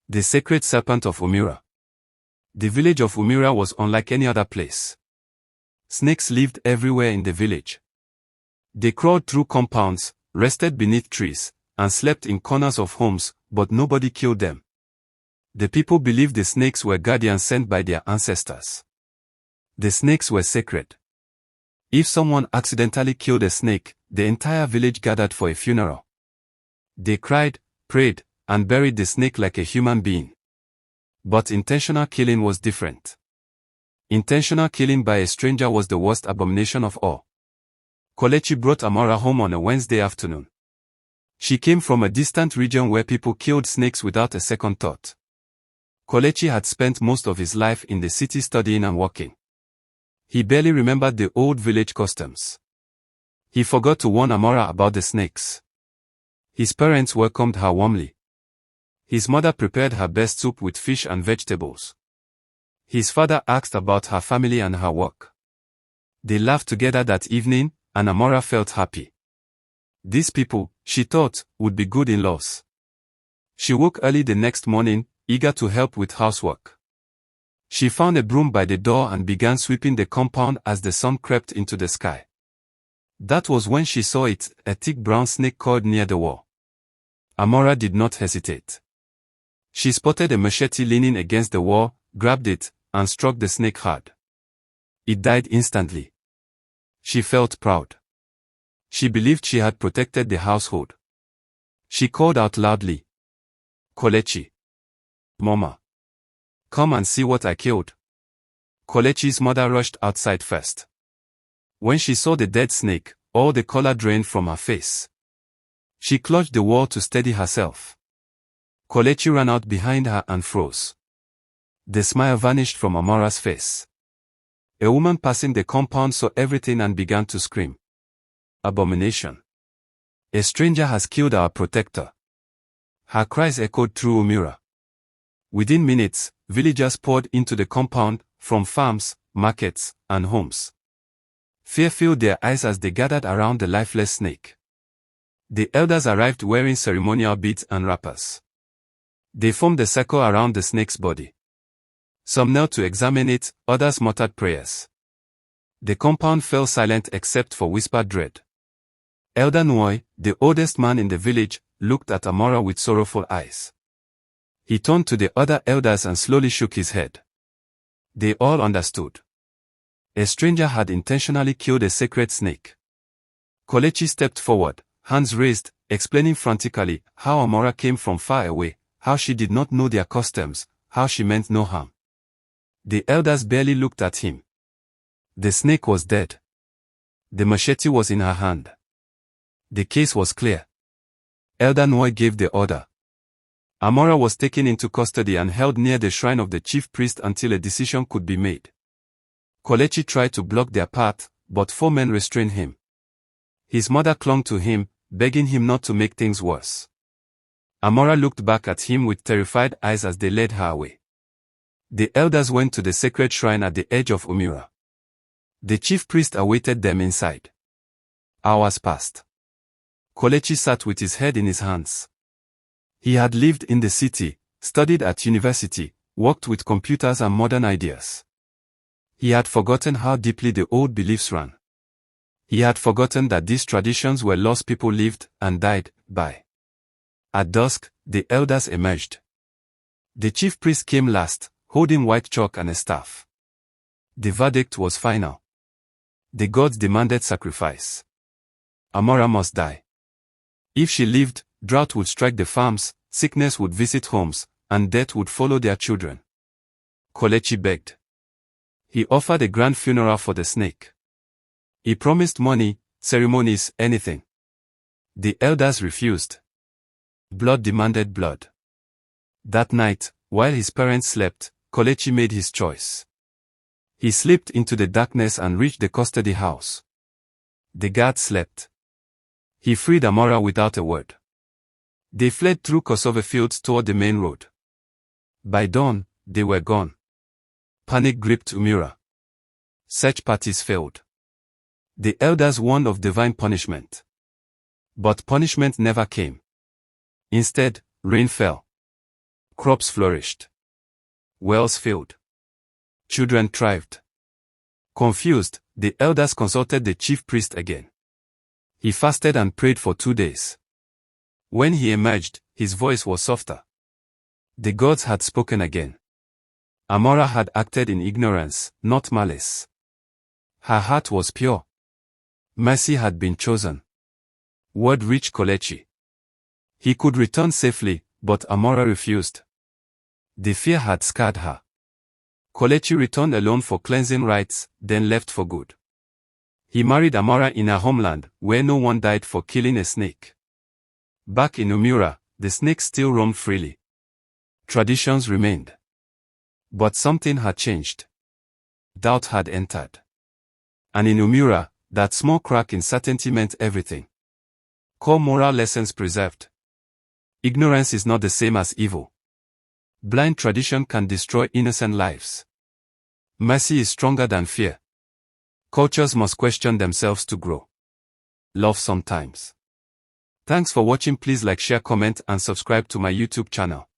The sacred serpent of Umira. The village of Umira was unlike any other place. Snakes lived everywhere in the village. They crawled through compounds, rested beneath trees, and slept in corners of homes, but nobody killed them. The people believed the snakes were guardians sent by their ancestors. The snakes were sacred. If someone accidentally killed a snake, the entire village gathered for a funeral. They cried, prayed, and buried the snake like a human being. But intentional killing was different. Intentional killing by a stranger was the worst abomination of all. Kelechi brought Amora home on a Wednesday afternoon. She came from a distant region where people killed snakes without a second thought. Kelechi had spent most of his life in the city studying and working. He barely remembered the old village customs. He forgot to warn Amora about the snakes. His parents welcomed her warmly. His mother prepared her best soup with fish and vegetables. His father asked about her family and her work. They laughed together that evening, and Amora felt happy. These people, she thought, would be good in-laws. She woke early the next morning, eager to help with housework. She found a broom by the door and began sweeping the compound as the sun crept into the sky. That was when she saw it, a thick brown snake coiled near the wall. Amora did not hesitate. She spotted a machete leaning against the wall, grabbed it, and struck the snake hard. It died instantly. She felt proud. She believed she had protected the household. She called out loudly, "Kelechi! Mama! Come and see what I killed." Kelechi's mother rushed outside first. When she saw the dead snake, all the color drained from her face. She clutched the wall to steady herself. Kelechi ran out behind her and froze. The smile vanished from Amora's face. A woman passing the compound saw everything and began to scream. "Abomination! A stranger has killed our protector." Her cries echoed through Umira. Within minutes, villagers poured into the compound, from farms, markets, and homes. Fear filled their eyes as they gathered around the lifeless snake. The elders arrived wearing ceremonial beads and wrappers. They formed a circle around the snake's body. Some knelt to examine it, others muttered prayers. The compound fell silent except for whispered dread. Elder Nwoi, the oldest man in the village, looked at Amora with sorrowful eyes. He turned to the other elders and slowly shook his head. They all understood. A stranger had intentionally killed a sacred snake. Kelechi stepped forward, hands raised, explaining frantically how Amora came from far away, how she did not know their customs, how she meant no harm. The elders barely looked at him. The snake was dead. The machete was in her hand. The case was clear. Elder Nwoi gave the order. Amora was taken into custody and held near the shrine of the chief priest until a decision could be made. Kelechi tried to block their path, but 4 men restrained him. His mother clung to him, begging him not to make things worse. Amora looked back at him with terrified eyes as they led her away. The elders went to the sacred shrine at the edge of Umira. The chief priest awaited them inside. Hours passed. Kelechi sat with his head in his hands. He had lived in the city, studied at university, worked with computers and modern ideas. He had forgotten how deeply the old beliefs ran. He had forgotten that these traditions were laws people lived and died by. At dusk, the elders emerged. The chief priest came last, holding white chalk and a staff. The verdict was final. The gods demanded sacrifice. Amora must die. If she lived, drought would strike the farms, sickness would visit homes, and death would follow their children. Kelechi begged. He offered a grand funeral for the snake. He promised money, ceremonies, anything. The elders refused. Blood demanded blood. That night, while his parents slept, Kelechi made his choice. He slipped into the darkness and reached the custody house. The guard slept. He freed Amora without a word. They fled through cassava fields toward the main road. By dawn, they were gone. Panic gripped Umira. Search parties failed. The elders warned of divine punishment. But punishment never came. Instead, rain fell. Crops flourished. Wells filled. Children thrived. Confused, the elders consulted the chief priest again. He fasted and prayed for 2 days. When he emerged, his voice was softer. The gods had spoken again. Amora had acted in ignorance, not malice. Her heart was pure. Mercy had been chosen. Word reached Kelechi. He could return safely, but Amora refused. The fear had scarred her. Kelechi returned alone for cleansing rites, then left for good. He married Amora in her homeland, where no one died for killing a snake. Back in Umura, the snakes still roamed freely. Traditions remained. But something had changed. Doubt had entered. And in Umura, that small crack in certainty meant everything. Core moral lessons preserved. Ignorance is not the same as evil. Blind tradition can destroy innocent lives. Mercy is stronger than fear. Cultures must question themselves to grow. Love sometimes. Thanks for watching. Please like, share, comment and subscribe to my YouTube channel.